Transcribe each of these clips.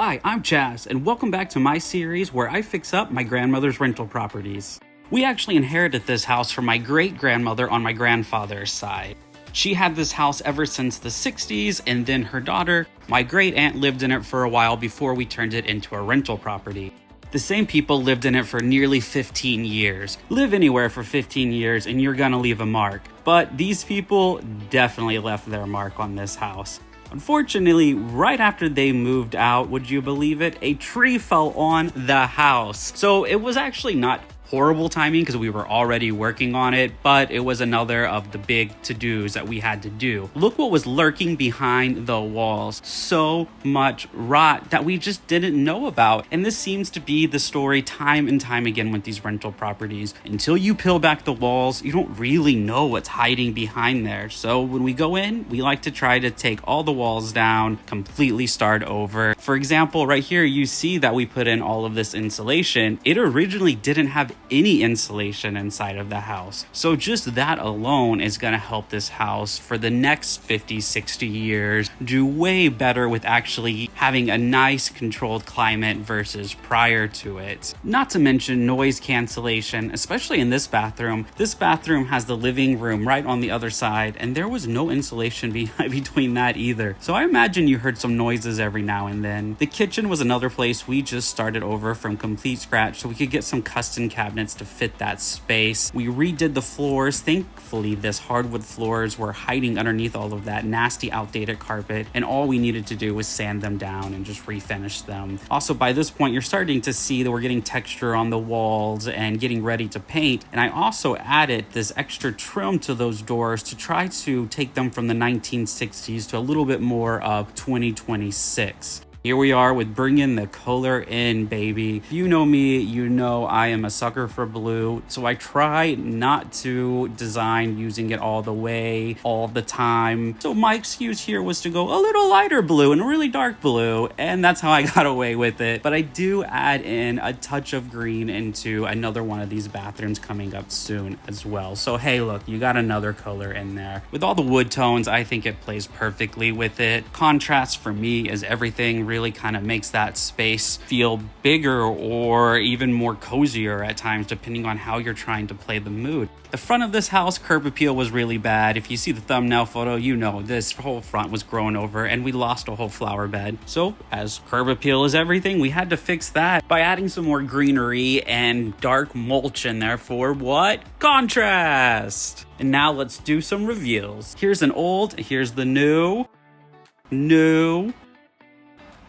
Hi, I'm Chaz, and welcome back to my series where I fix up my grandmother's rental properties. We actually inherited this house from my great-grandmother on my grandfather's side. She had this house ever since the 60s, and then her daughter, my great-aunt, lived in it for a while before we turned it into a rental property. The same people lived in it for nearly 15 years. Live anywhere for 15 years and you're gonna leave a mark. But these people definitely left their mark on this house. Unfortunately, right after they moved out, would you believe it, a tree fell on the house. So it was actually not horrible timing because we were already working on it, but it was another of the big to-dos that we had to do. Look what was lurking behind the walls. So much rot that we just didn't know about. And this seems to be the story time and time again with these rental properties. Until you peel back the walls, you don't really know what's hiding behind there. So when we go in, we like to try to take all the walls down, completely start over. For example, right here, you see that we put in all of this insulation. It originally didn't have any insulation inside of the house. So just that alone is going to help this house for the next 50, 60 years do way better with actually having a nice controlled climate versus prior to it. Not to mention noise cancellation, especially in this bathroom. This bathroom has the living room right on the other side, and there was no insulation between that either. So I imagine you heard some noises every now and then. The kitchen was another place we just started over from complete scratch so we could get some custom cabinets to fit that space. We redid the floors. Thankfully, this hardwood floors were hiding underneath all of that nasty outdated carpet, and all we needed to do was sand them down and just refinish them. Also, by this point, you're starting to see that we're getting texture on the walls and getting ready to paint. And I also added this extra trim to those doors to try to take them from the 1960s to a little bit more of 2026. Here we are with bringing the color in, baby. You know me, you know I am a sucker for blue, so I try not to design using it all the way, all the time. So my excuse here was to go a little lighter blue and a really dark blue, and that's how I got away with it. But I do add in a touch of green into another one of these bathrooms coming up soon as well. So hey, look, you got another color in there. With all the wood tones, I think it plays perfectly with it. Contrast for me is everything. Really kind of makes that space feel bigger or even more cozier at times, depending on how you're trying to play the mood. The front of this house, curb appeal was really bad. If you see the thumbnail photo, you know this whole front was grown over and we lost a whole flower bed. So as curb appeal is everything, we had to fix that by adding some more greenery and dark mulch in there for what? Contrast! And now let's do some reveals. Here's an old, here's the new,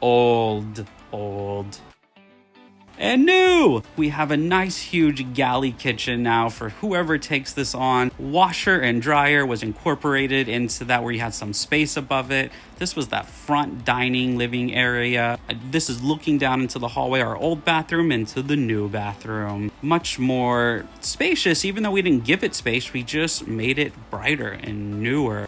old, and new. We have a nice huge galley kitchen now for whoever takes this on. Washer and dryer was incorporated into that where you had some space above it. This was that front dining living area. This is looking down into the hallway, our old bathroom into the new bathroom. Much more spacious, even though we didn't give it space, we just made it brighter and newer.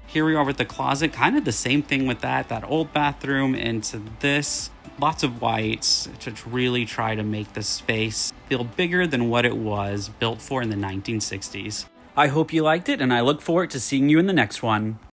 Here we are with the closet, kind of the same thing with that old bathroom into this. Lots of whites to really try to make the space feel bigger than what it was built for in the 1960s. I hope you liked it, and I look forward to seeing you in the next one.